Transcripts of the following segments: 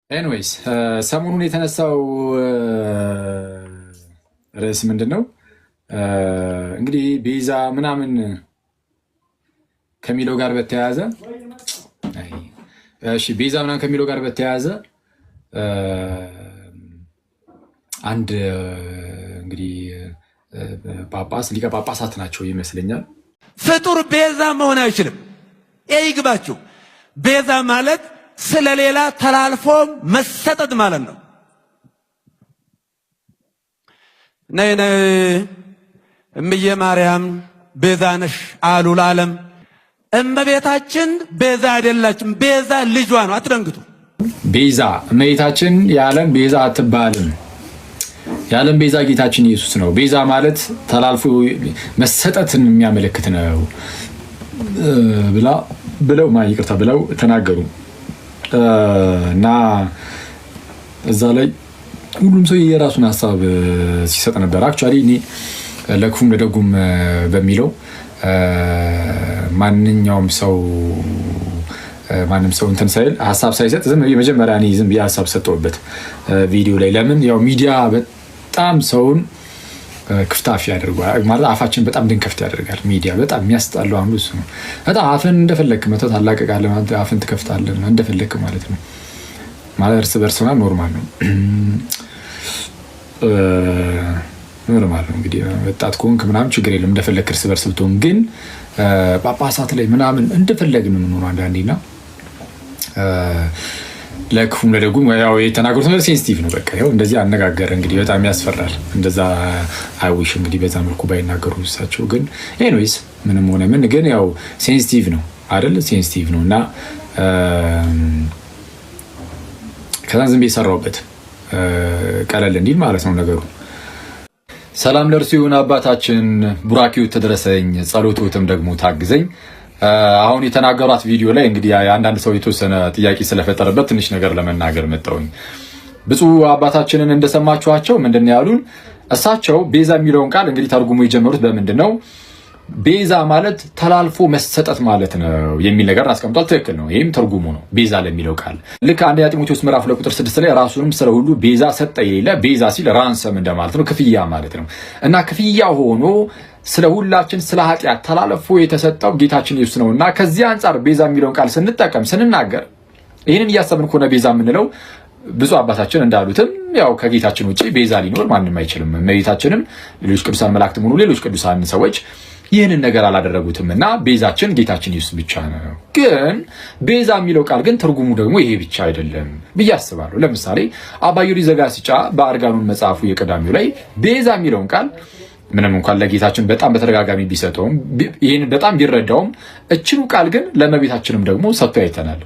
ኤኒዌይስ ሰሞኑን የተነሳው ርዕስ ምንድን ነው? እንግዲህ ቤዛ ምናምን ከሚለው ጋር በተያያዘ ቤዛ ምናምን ከሚለው ጋር በተያያዘ አንድ እንግዲህ ጳጳስ ሊቀ ጳጳሳት ናቸው ይመስለኛል። ፍጡር ቤዛ መሆን አይችልም። ይግባችሁ። ቤዛ ማለት ስለሌላ ተላልፎ መሰጠት ማለት ነው። ነይ ነይ እምዬ ማርያም ቤዛ ነሽ አሉ ለዓለም። እመቤታችን ቤዛ አይደላችም። ቤዛ ልጇ ነው። አትደንግጡ። ቤዛ እመቤታችን የዓለም ቤዛ አትባልም። የዓለም ቤዛ ጌታችን ኢየሱስ ነው። ቤዛ ማለት ተላልፎ መሰጠትን የሚያመለክት ነው ብለው ተናገሩ እና እዛ ላይ ሁሉም ሰው የራሱን ሀሳብ ሲሰጥ ነበር። አክቹዋሊ እኔ ለክፉም ለደጉም በሚለው ማንም ሰው እንትን ሳይል ሀሳብ ሳይሰጥ መጀመሪያ እኔ ዝም ብዬ ሀሳብ ሰጠሁበት ቪዲዮ ላይ። ለምን ያው ሚዲያ በጣም ሰውን ክፍታፍ ያደርጋል ማለት አፋችን በጣም እንድንከፍት ያደርጋል። ሚዲያ በጣም የሚያስጣለው አንዱ እሱ ነው። በጣም አፍን እንደፈለክ መተት ታላቀቃለህ ማለት አፍን ትከፍታለህ እንደፈለክ ማለት ነው። ማለት እርስ በርስ ኖርማል ነው እንግዲህ ወጣት ከሆንክ ምናምን ችግር የለም እንደፈለክ እርስ በርስ ብትሆን፣ ግን ጳጳሳት ላይ ምናምን እንደፈለግን ነው አንዳንዴና ለክፉም ለደጉም ያው የተናገሩት ነገር ሴንሲቲቭ ነው። በቃ ያው እንደዚህ አነጋገር እንግዲህ በጣም ያስፈራል። እንደዛ አይዊሽ እንግዲህ በዛ መልኩ ባይናገሩ እሳቸው። ግን ኤኒዌይስ ምንም ሆነ ምን ግን ያው ሴንሲቲቭ ነው አይደል? ሴንሲቲቭ ነው እና ከዛ ዝም ብዬ ሰራሁበት ቀለል እንዲል ማለት ነው ነገሩ። ሰላም ለእርሱ ይሁን አባታችን፣ ቡራኪው ተደረሰኝ፣ ጸሎቱትም ደግሞ ታግዘኝ። አሁን የተናገሯት ቪዲዮ ላይ እንግዲህ አንዳንድ ሰው የተወሰነ ጥያቄ ስለፈጠረበት ትንሽ ነገር ለመናገር መጣሁኝ። ብፁዕ አባታችንን እንደሰማችኋቸው ምንድነው ያሉን? እሳቸው ቤዛ የሚለውን ቃል እንግዲህ ተርጉሙ የጀመሩት በምንድን ነው? ቤዛ ማለት ተላልፎ መሰጠት ማለት ነው የሚል ነገር አስቀምጧል። ትክክል ነው። ይህም ትርጉሙ ነው ቤዛ ለሚለው ቃል። ልክ አንደኛ ጢሞቴዎስ ምዕራፍ 2 ቁጥር 6 ላይ ራሱንም ስለ ሁሉ ቤዛ ሰጠ የሌለ ቤዛ ሲል ራንሰም እንደማለት ነው፣ ክፍያ ማለት ነው። እና ክፍያ ሆኖ ስለ ሁላችን ስለ ኃጢአት ተላልፎ የተሰጠው ጌታችን ኢየሱስ ነው። እና ከዚህ አንጻር ቤዛ የሚለውን ቃል ስንናገር ይህንን እያሰብን ከሆነ ቤዛ የምንለው ብፁዕ አባታችን እንዳሉትም ያው ከጌታችን ውጭ ቤዛ ሊኖር ማንም አይችልም። እመቤታችንም ሌሎች ቅዱሳን መላእክትም ሆኑ ሌሎች ቅዱሳን ሰዎች ይህንን ነገር አላደረጉትም እና ቤዛችን ጌታችን ኢየሱስ ብቻ ነው። ግን ቤዛ የሚለው ቃል ግን ትርጉሙ ደግሞ ይሄ ብቻ አይደለም ብዬ አስባለሁ። ለምሳሌ አባ ጊዮርጊስ ዘጋስጫ በአርጋኑን መጽሐፉ የቀዳሚው ላይ ቤዛ የሚለውን ቃል ምንም እንኳን ለጌታችን በጣም በተደጋጋሚ ቢሰጠውም ይህን በጣም ቢረዳውም እችኑ ቃል ግን ለእመቤታችንም ደግሞ ሰጥቶ አይተናል።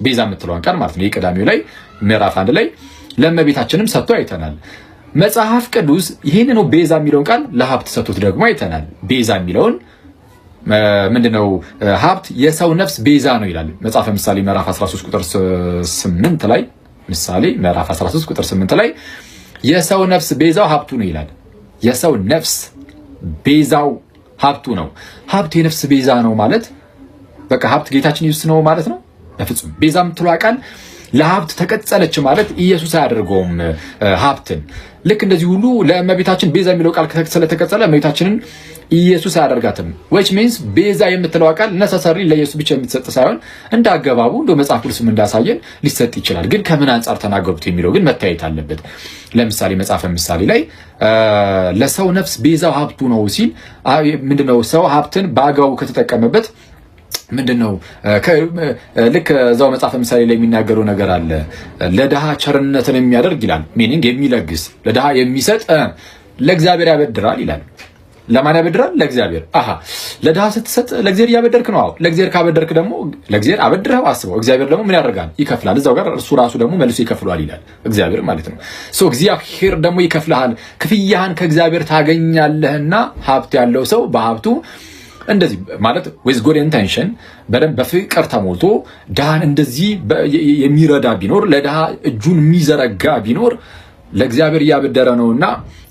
ቤዛ የምትለውን ቃል ማለት ነው። የቀዳሚው ላይ ምዕራፍ 1 ላይ ለእመቤታችንም ሰጥቶ አይተናል። መጽሐፍ ቅዱስ ይህንን ነው ቤዛ የሚለውን ቃል ለሀብት ሰጥቶት ደግሞ አይተናል። ቤዛ የሚለውን ምንድነው? ሀብት የሰው ነፍስ ቤዛ ነው ይላል መጽሐፈ ምሳሌ ምዕራፍ 13 ቁጥር 8 ላይ። ምሳሌ ምዕራፍ 13 ቁጥር 8 ላይ የሰው ነፍስ ቤዛው ሀብቱ ነው ይላል። የሰው ነፍስ ቤዛው ሀብቱ ነው። ሀብት የነፍስ ቤዛ ነው ማለት በቃ ሀብት ጌታችን ኢየሱስ ነው ማለት ነው? በፍጹም። ቤዛ የምትለዋ ቃል ለሀብት ተቀጸለች ማለት ኢየሱስ አያደርገውም ሀብትን። ልክ እንደዚህ ሁሉ ለእመቤታችን ቤዛ የሚለው ቃል ስለተቀጸለ እመቤታችንን ኢየሱስ አያደርጋትም። which means ቤዛ የምትለው ቃል necessarily ለኢየሱስ ብቻ የምትሰጥ ሳይሆን እንደ አገባቡ እንደ መጽሐፍ ቅዱስም እንዳሳየን ሊሰጥ ይችላል። ግን ከምን አንጻር ተናገሩት የሚለው ግን መታየት አለበት። ለምሳሌ መጽሐፈ ምሳሌ ላይ ለሰው ነፍስ ቤዛው ሀብቱ ነው ሲል ምንድነው? ሰው ሀብትን በአግባቡ ከተጠቀመበት ምንድነው? ልክ እዛው መጽሐፈ ምሳሌ ላይ የሚናገረው ነገር አለ። ለድሃ ቸርነትን የሚያደርግ ይላል። ሚኒንግ የሚለግስ ለድሃ የሚሰጥ ለእግዚአብሔር ያበድራል ይላል። ለማን ያበድራል? ለእግዚአብሔር። ለድሃ ስትሰጥ ለእግዚአብሔር እያበደርክ ነው። ለእግዚአብሔር ካበደርክ ደግሞ ለእግዚአብሔር አበድረው አስበው። እግዚአብሔር ደግሞ ምን ያደርጋል? ይከፍላል። እዛው ጋር እርሱ ራሱ ደግሞ መልሶ ይከፍለዋል ይላል። እግዚአብሔር ማለት ነው። እግዚአብሔር ደግሞ ይከፍልሃል። ክፍያህን ከእግዚአብሔር ታገኛለህና ሀብት ያለው ሰው በሀብቱ እንደዚህ ማለት with good intention በደንብ በፍቅር ተሞልቶ ድሃን እንደዚህ የሚረዳ ቢኖር፣ ለድሃ እጁን የሚዘረጋ ቢኖር ለእግዚአብሔር እያበደረ ነውና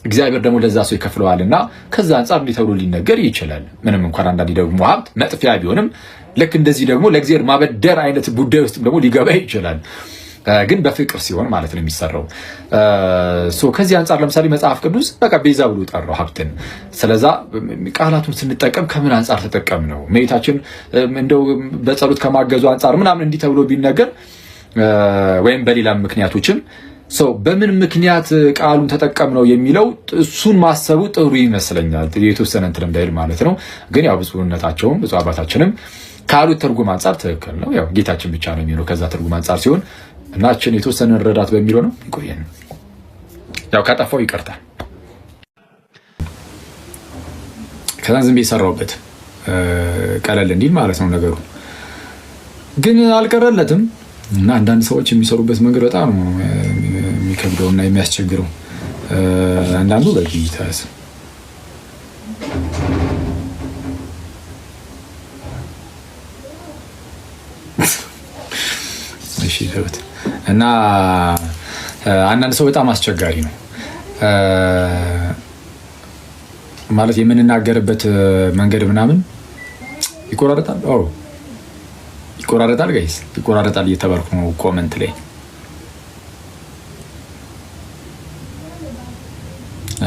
እግዚአብሔር ደግሞ ለዛ ሰው ይከፍለዋልና ከዛ አንፃር እንዲህ ተብሎ ሊነገር ይችላል። ምንም እንኳን አንዳንዴ ደግሞ ሀብት መጥፊያ ቢሆንም ልክ እንደዚህ ደግሞ ለእግዚአብሔር ማበደር አይነት ጉዳይ ውስጥ ደግሞ ሊገባ ይችላል። ግን በፍቅር ሲሆን ማለት ነው የሚሰራው። ከዚህ አንጻር ለምሳሌ መጽሐፍ ቅዱስ በቃ ቤዛ ብሎ ጠራው ሀብትን። ስለዛ ቃላቱን ስንጠቀም ከምን አንጻር ተጠቀም ነው እመቤታችን እንደው በጸሎት ከማገዙ አንጻር ምናምን እንዲህ ተብሎ ቢነገር ወይም በሌላ ምክንያቶችም በምን ምክንያት ቃሉን ተጠቀም ነው የሚለው እሱን ማሰቡ ጥሩ ይመስለኛል። የተወሰነ እንትን እንዳይል ማለት ነው። ግን ያው ብፁዕነታቸውም ብፁዕ አባታችንም ካሉት ትርጉም አንጻር ትክክል ነው። ያው ጌታችን ብቻ ነው የሚለው ከዛ ትርጉም አንጻር ሲሆን እናችን የተወሰነ ረዳት በሚለው ነው ይቆየን። ያው ካጠፋው ይቀርታል። ከዛ ዝም ብዬ ሰራሁበት ቀለል እንዲል ማለት ነው ነገሩ። ግን አልቀረለትም እና አንዳንድ ሰዎች የሚሰሩበት መንገድ በጣም ነው የሚከብደው እና የሚያስቸግረው። አንዳንዱ በጊታስ እና አንዳንድ ሰው በጣም አስቸጋሪ ነው ማለት የምንናገርበት መንገድ ምናምን ይቆራረጣል። ይቆራረጣል ጋይስ ይቆራረጣል እየተባልኩ ነው ኮመንት ላይ።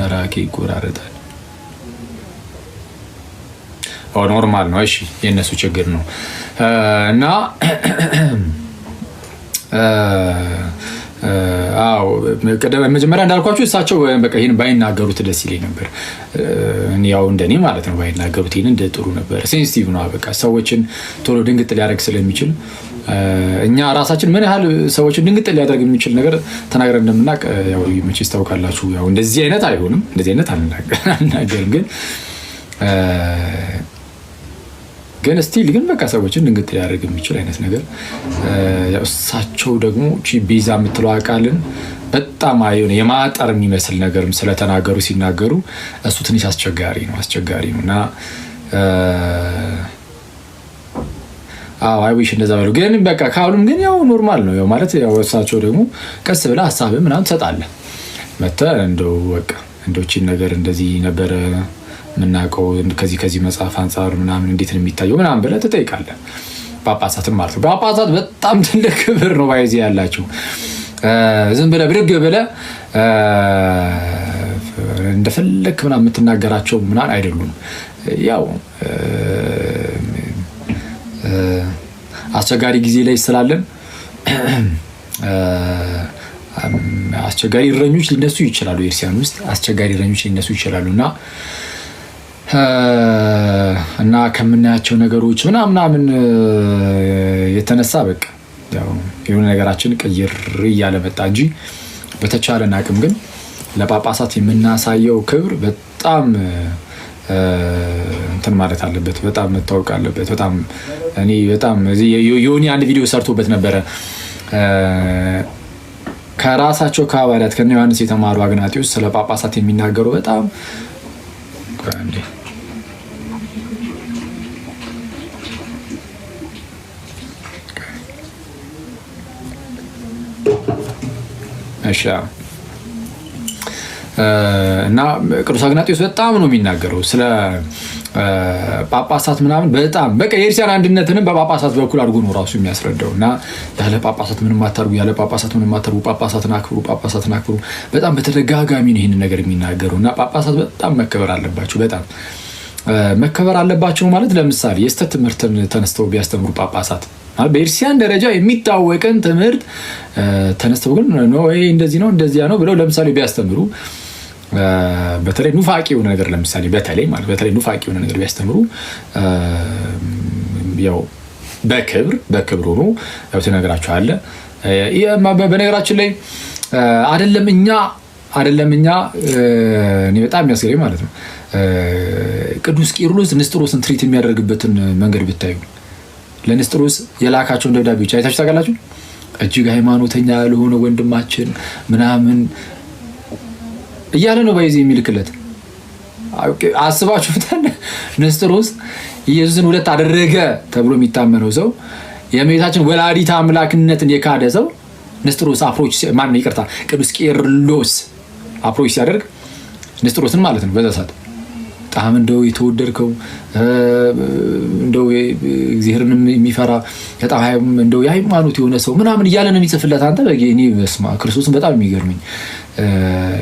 አራኪ ይቆራረጣል። ኖርማል ነው። እሺ የነሱ ችግር ነው እና መጀመሪያ እንዳልኳችሁ እሳቸው በቃ ይሄን ባይናገሩት ደስ ይለኝ ነበር። ያው እንደኔ ማለት ነው ባይናገሩት ይሄን እንደ ጥሩ ነበር። ሴንሲቲቭ ነው በቃ ሰዎችን ቶሎ ድንግጥ ሊያደርግ ስለሚችል እኛ ራሳችን ምን ያህል ሰዎችን ድንግጥ ሊያደርግ የሚችል ነገር ተናግረን እንደምናውቅ ያው መቼስ ታውቃላችሁ። ያው እንደዚህ አይነት አይሆንም፣ እንደዚህ አይነት አልናገርም ግን ስቲል ግን በቃ ሰዎችን ድንግጥ ሊያደርግ የሚችል አይነት ነገር እሳቸው ደግሞ ቤዛ የምትለው ቃልን በጣም አይሆን የማጠር የሚመስል ነገርም ስለተናገሩ ሲናገሩ እሱ ትንሽ አስቸጋሪ ነው እና አይዊሽ እንደዛ በሉ። ግን በቃ ካሉም ግን ያው ኖርማል ነው ያው ማለት ያው እሳቸው ደግሞ ቀስ ብለህ ሀሳብ ምናምን ትሰጣለህ መተህ እንደው በቃ እንደውቺን ነገር እንደዚህ ነበረ ምናቀው ከዚህ መጽሐፍ አንፃር ምናምን እንዴት ነው የሚታየው ምናምን ብለህ ትጠይቃለህ። ጳጳሳትም ማለት ነው ጳጳሳት በጣም ትልቅ ክብር ነው ባይዚ ያላቸው። ዝም ብለህ ብድግ ብለህ እንደፈለክ ምናምን የምትናገራቸው ምናምን አይደሉም። ያው አስቸጋሪ ጊዜ ላይ ስላለን አስቸጋሪ እረኞች ሊነሱ ይችላሉ። ኤርሲያን ውስጥ አስቸጋሪ እረኞች ሊነሱ ይችላሉ እና ከምናያቸው ነገሮች ምናምን የተነሳ በቃ ያው የሆነ ነገራችን ቅይር እያለ መጣ እንጂ በተቻለን አቅም ግን ለጳጳሳት የምናሳየው ክብር በጣም እንትን ማለት አለበት፣ በጣም መታወቅ አለበት። በጣም ዮኒ አንድ ቪዲዮ ሰርቶበት ነበረ። ከራሳቸው ከሐዋርያት ከነ ዮሐንስ የተማሩ አግናጢዎች ስለ ጳጳሳት የሚናገሩ በጣም እና ቅዱስ አግናጢዎስ በጣም ነው የሚናገረው ስለ ጳጳሳት ምናምን በጣም በቃ የኤርሲያን አንድነትንም በጳጳሳት በኩል አድርጎ ነው ራሱ የሚያስረዳው። እና ያለ ጳጳሳት ምንም አታርጉ፣ ያለ ጳጳሳት ምንም አታርጉ፣ ጳጳሳትን አክብሩ በጣም በተደጋጋሚ ነው ይህንን ነገር የሚናገረው። እና ጳጳሳት በጣም መከበር አለባቸው፣ በጣም መከበር አለባቸው ማለት ለምሳሌ የስተት ትምህርትን ተነስተው ቢያስተምሩ ጳጳሳት በኤርሲያን ደረጃ የሚታወቅን ትምህርት ተነስተው ግን እንደዚህ ነው እንደዚያ ነው ብለው ለምሳሌ ቢያስተምሩ በተለይ ኑፋቂ የሆነ ነገር ለምሳሌ በተለይ ኑፋቂ የሆነ ነገር ቢያስተምሩ ያው በክብር ሆኖ ያው ተነግራቸው አለ። በነገራችን ላይ አይደለም እኛ እኔ በጣም የሚያስገርመኝ ማለት ነው ቅዱስ ቄርሎስ ንስጥሮስን ትሪት የሚያደርግበትን መንገድ ብታዩ ለንስጥሮስ የላካቸውን ደብዳቤዎች አይታችሁ ታውቃላችሁ? እጅግ ሃይማኖተኛ ያልሆነ ወንድማችን ምናምን እያለ ነው ባይዚ የሚልክለት። አስባችሁታል? ንስጥሮስ ኢየሱስን ሁለት አደረገ ተብሎ የሚታመነው ሰው የእመቤታችን ወላዲተ አምላክነትን የካደ ሰው ንስጥሮስ ቅዱስ ቄርሎስ አፕሮች ሲያደርግ ንስጥሮስን ማለት ነው በዛ ሰዓት በጣም እንደው የተወደድከው እንደው እግዚአብሔርን የሚፈራ በጣም እንደው የሃይማኖት የሆነ ሰው ምናምን እያለ ነው የሚጽፍለት። አንተ እኔ በስመ አብ ክርስቶስን በጣም የሚገርመኝ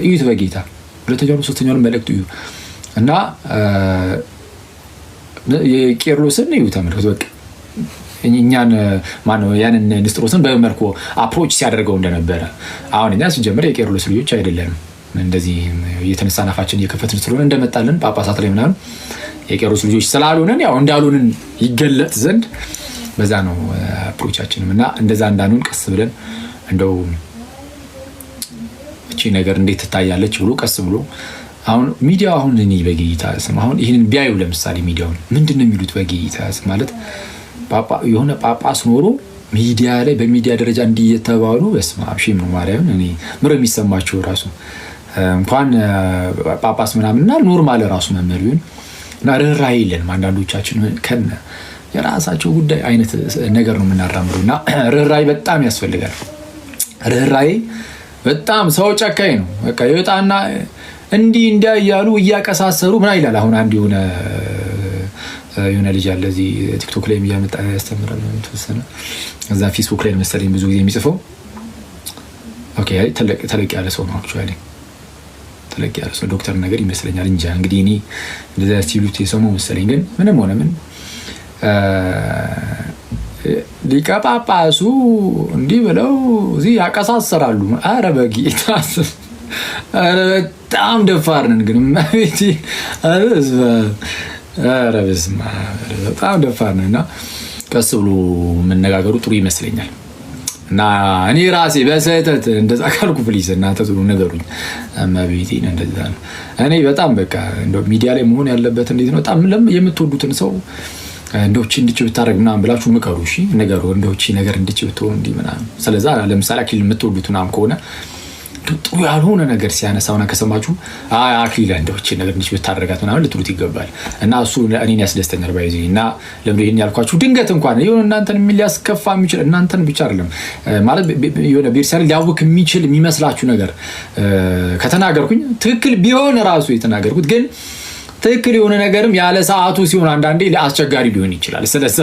እዩት በጌታ ሁለተኛውንም ሶስተኛውንም መልእክቱ እዩ እና የቄርሎስን እዩ ተመልከቱ። በቃ እኛን ማነው ያንን ንስጥሮስን በመልኩ አፕሮች ሲያደርገው እንደነበረ አሁን እኛ ሲጀምር የቄርሎስ ልጆች አይደለንም። እንደዚህ የተነሳ ናፋችን እየከፈትን ስለሆነ እንደመጣልን ጳጳሳት ላይ ምናምን የቄርሎስ ልጆች ስላልሆነን ያው እንዳሉንን ይገለጥ ዘንድ በዛ ነው አፕሮቻችንም እና እንደዛ እንዳኑን ቀስ ብለን እንደው እቺ ነገር እንዴት ትታያለች ብሎ ቀስ ብሎ አሁን ሚዲያው አሁን እኔ በጌታ ስም አሁን ይሄንን ቢያዩ ለምሳሌ ሚዲያውን ምንድነው የሚሉት በጌታ ስም ማለት የሆነ ጳጳስ ኖሮ ሚዲያ ላይ በሚዲያ ደረጃ እንዲየተባሉ በስመ አብ ሺም ነው ማርያም እኔ ምሮ የሚሰማቸው ራሱ እንኳን ጳጳስ ምናምንና ኖርማል ራሱ መምህር ቢሆን እና ርህራሄ የለንም አንዳንዶቻችን ከነ የራሳቸው ጉዳይ አይነት ነገር ነው የምናራምደው እና ርህራሄ በጣም ያስፈልጋል። ርህራሄ በጣም ሰው ጨካኝ ነው። በቃ ይወጣና እንዲህ እንዲያ እያሉ እያቀሳሰሩ ምን ይላል። አሁን አንድ የሆነ ልጅ አለ እዚህ ቲክቶክ ላይ እያመጣ ያስተምራል ነው ተወሰነ እዛ ፌስቡክ ላይ መሰለኝ ብዙ ጊዜ የሚጽፈው ኦኬ ተለቅ ያለ ሰው ነው አክቹአሊ ተለቅ ያለ ሰው ዶክተር ነገር ይመስለኛል እንጃ እንግዲህ እኔ እንደዛ ሲሉት የሰማው መሰለኝ። ግን ምንም ሆነ ምን ሊቀ ጳጳሱ እንዲህ ብለው እዚህ ያቀሳሰራሉ። ኧረ በጌታ ኧረ በጣም ደፋር ነን ግን ማለቴ ኧረ በስመ አብ በጣም ደፋር ነን እና ቀስ ብሎ መነጋገሩ ጥሩ ይመስለኛል። እና እኔ ራሴ በስህተት እንደዛ ካልኩ ፕሊዝ እናንተ ጥሩ ነገሩኝ እመቤቴ እንደዛ ነው። እኔ በጣም በቃ እንደው ሚዲያ ላይ መሆን ያለበት እንዴት ነው በጣም የምትወዱትን ሰው እንደው እንድች ብታረግ ምናምን ብላችሁ ምከሩ። እሺ ነገሩ እንደው ነገር እንድች ብትሆን እንዲ ምናምን ስለዛ ለምሳሌ አክሊል የምትወዱት ምናምን ከሆነ ጥሩ ያልሆነ ነገር ሲያነሳውና ከሰማችሁ አክሊል እንደው ነገር እንድች ብታረጋት ምናምን ልትሉት ይገባል። እና እሱ እኔን ያስደስተኛል ባይዚ እና ለምን ይሄን ያልኳችሁ ድንገት እንኳን ይሁን እናንተን ሊያስከፋ የሚችል እናንተን ብቻ አይደለም ማለት የሆነ ቤርሳን ሊያውክ የሚችል የሚመስላችሁ ነገር ከተናገርኩኝ ትክክል ቢሆን ራሱ የተናገርኩት ግን ትክክል የሆነ ነገርም ያለ ሰዓቱ ሲሆን አንዳንዴ አስቸጋሪ ሊሆን ይችላል። ስለዛ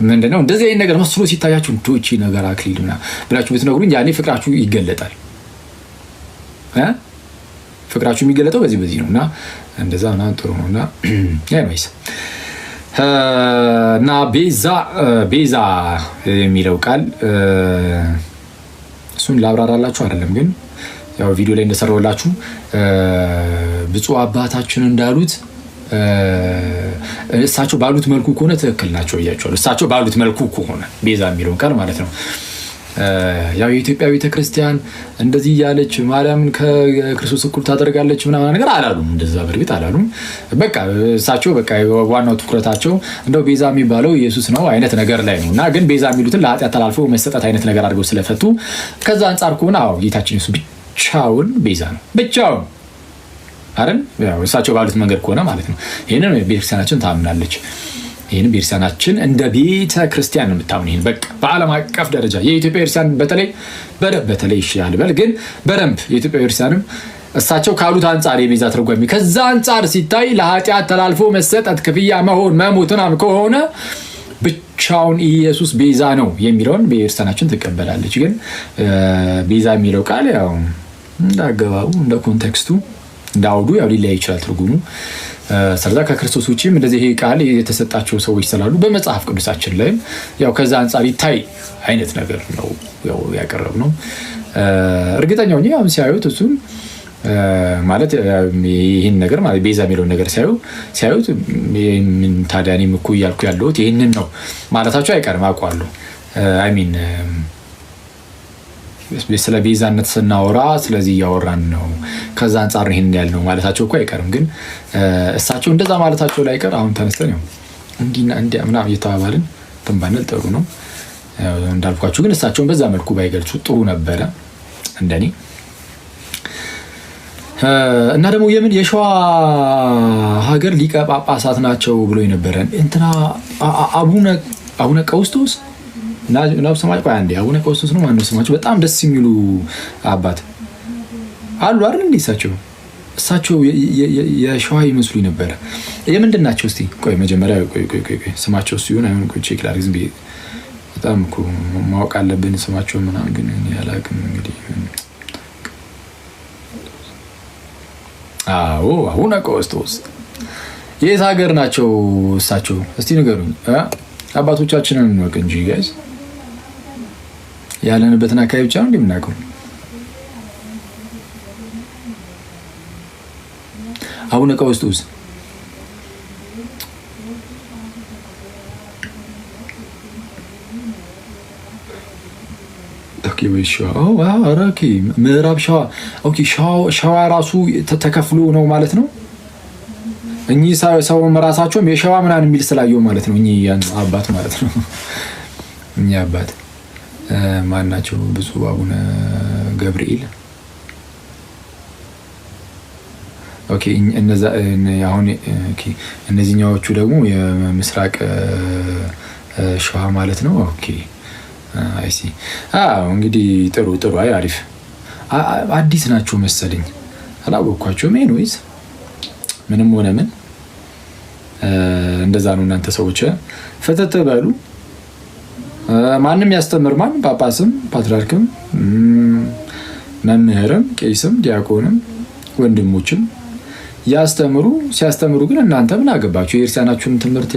ምንድነው እንደዚህ አይነት ነገር መስሎ ሲታያችሁ እንዶቺ ነገር አክሊል ምናምን ብላችሁ ብትነግሩኝ ያኔ ፍቅራችሁ ይገለጣል። ፍቅራችሁ የሚገለጠው በዚህ ነውና እንደዛ ነው ጥሩ ነውና ያይማይስ እና ቤዛ የሚለው ቃል እሱን ላብራራላችሁ አይደለም ግን ያው ቪዲዮ ላይ እንደሰራውላችሁ ብፁዕ አባታችን እንዳሉት እሳቸው ባሉት መልኩ ከሆነ ትክክል ናቸው እያቸዋለሁ። እሳቸው ባሉት መልኩ ከሆነ ቤዛ የሚለው ቃል ማለት ነው። ያው የኢትዮጵያ ቤተክርስቲያን እንደዚህ ያለች ማርያምን ከክርስቶስ እኩል ታደርጋለች ምናምን ነገር አላሉም። እንደዛ በርግጥ አላሉም። በቃ እሳቸው በቃ ዋናው ትኩረታቸው እንደው ቤዛ የሚባለው ኢየሱስ ነው አይነት ነገር ላይ ነው እና ግን ቤዛ የሚሉትን ለኃጢአት ተላልፎ መስጠት አይነት ነገር አድርገው ስለፈቱ ከዛ አንጻር ከሆነ አዎ ጌታችን ኢየሱስ ብቻውን ቤዛ ነው ብቻውን አይደል? ያው እሳቸው ባሉት መንገድ ከሆነ ማለት ነው። ይሄንን ቤተክርስቲያናችን ታምናለች። ይሄንን ቤተክርስቲያናችን እንደ ቤተ ክርስቲያን ነው የምታምነው። ይሄን በቃ በዓለም አቀፍ ደረጃ የኢትዮጵያ ቤተክርስቲያን በተለይ ይሻላል በል ግን በደንብ የኢትዮጵያ ቤተክርስቲያንም እሳቸው ካሉት አንጻር የቤዛ ትርጓሜ ከዛ አንጻር ሲታይ ለኃጢአት ተላልፎ መሰጠት ክፍያ መሆን መሞትና ከሆነ ብቻውን ኢየሱስ ቤዛ ነው የሚለውን ቤተክርስቲያናችን ትቀበላለች። ግን ቤዛ የሚለው ቃል ያው እንዳገባቡ እንደ ኮንቴክስቱ እንዳውዱ ያው ሊለያይ ይችላል ትርጉሙ። ስለዛ ከክርስቶስ ውጪም እንደዚህ ይሄ ቃል የተሰጣቸው ሰዎች ስላሉ በመጽሐፍ ቅዱሳችን ላይም ያው ከዛ አንጻር ይታይ አይነት ነገር ነው ያው ያቀረብነው። እርግጠኛው ነኝ ያው ሲያዩት እሱን ማለት ይሄን ነገር ማለት ቤዛ የሚለውን ነገር ሲያዩት ምን ታዲያ እኔም እኮ እያልኩ ያለሁት ይሄንን ነው ማለታቸው አይቀርም አውቃለሁ። አይ ሚን ስለ ቤዛነት ስናወራ ስለዚህ እያወራን ነው ከዛ አንጻር ይሄን ያልነው ማለታቸው እኮ አይቀርም። ግን እሳቸው እንደዛ ማለታቸው ላይ ቀር አሁን ተነስተን ያው እንዲና እንዲያ ምናምን እየተባባልን ተንባነል ጥሩ ነው እንዳልኳችሁ። ግን እሳቸውን በዛ መልኩ ባይገልጹ ጥሩ ነበረ እንደኔ። እና ደግሞ የሸዋ ሀገር ሊቀ ጳጳሳት ናቸው ብሎ የነበረን እንትና አቡነ ቀውስጦስ ነው ስማቸው። አንዴ አቡነ ቀውስጦስ ነው ማነው ስማቸው? በጣም ደስ የሚሉ አባት አሉ አይደል? እሳቸው እሳቸው የሸዋ ይመስሉኝ ነበረ። የምንድን ናቸው? እስቲ ቆይ መጀመሪያ ቆይ ስማቸው እሱ ይሁን አይሁን ቆይ ቼክ ላድርግ። ዝም ብዬ በጣም እኮ ማወቅ አለብን ስማቸው ምናምን፣ ግን እኔ አላውቅም። እንግዲህ አዎ አቡነ ቀውስጦስ የት ሀገር ናቸው እሳቸው? እስቲ ንገሩኝ። አባቶቻችንን እንወቅ እንጂ ጋይስ፣ ያለንበትን አካባቢ ብቻ ነው እንደምናውቀው። አቡነ ቀውስጦስ ምዕራብ ሸዋ ሸዋ ራሱ ተከፍሎ ነው ማለት ነው። እኚህ ሰውም ራሳቸውም የሸዋ ምናምን የሚል ስላየው ማለት ነው። እኚህ አባት ማለት ነው። እኚህ አባት ማን ናቸው? ብፁዕ አቡነ ገብርኤል። ኦኬ እነዛ አሁን እነዚህኛዎቹ ደግሞ የምስራቅ ሸዋ ማለት ነው። ኦኬ አይሲ እንግዲህ ጥሩ አይ አሪፍ። አዲስ ናቸው መሰለኝ አላወቅኳቸውም። ኤኒዌይስ ምንም ሆነ ምን እንደዛ ነው። እናንተ ሰዎች ፈተት በሉ። ማንም ያስተምር ማንም ጳጳስም ፓትርያርክም መምህርም ቄስም ዲያቆንም ወንድሞችም ያስተምሩ። ሲያስተምሩ ግን እናንተ ምን አገባችሁ? የክርስቲያናችሁን ትምህርት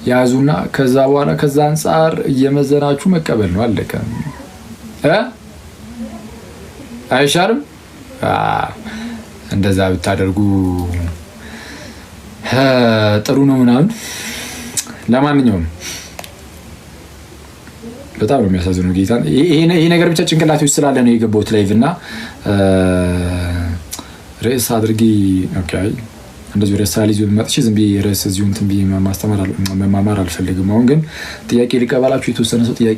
ያዙና ከዛ በኋላ ከዛ አንጻር እየመዘናችሁ መቀበል ነው። አለቀ። አይሻልም? እንደዛ ብታደርጉ ጥሩ ነው ምናምን። ለማንኛውም በጣም ነው የሚያሳዝነው ጌታ። ይሄ ነገር ብቻ ጭንቅላቴ ውስጥ ስላለ ነው የገባሁት ላይቭ እና ርዕስ አድርጌ ኦኬ እንደዚህ ርዕስ አልይዤ መጥቼ ዝም ብዬ ርዕስ እዚሁ እንትን ብዬ መማማር አልፈልግም። አሁን ግን ጥያቄ ሊቀበላችሁ የተወሰነ ሰው ጥያቄ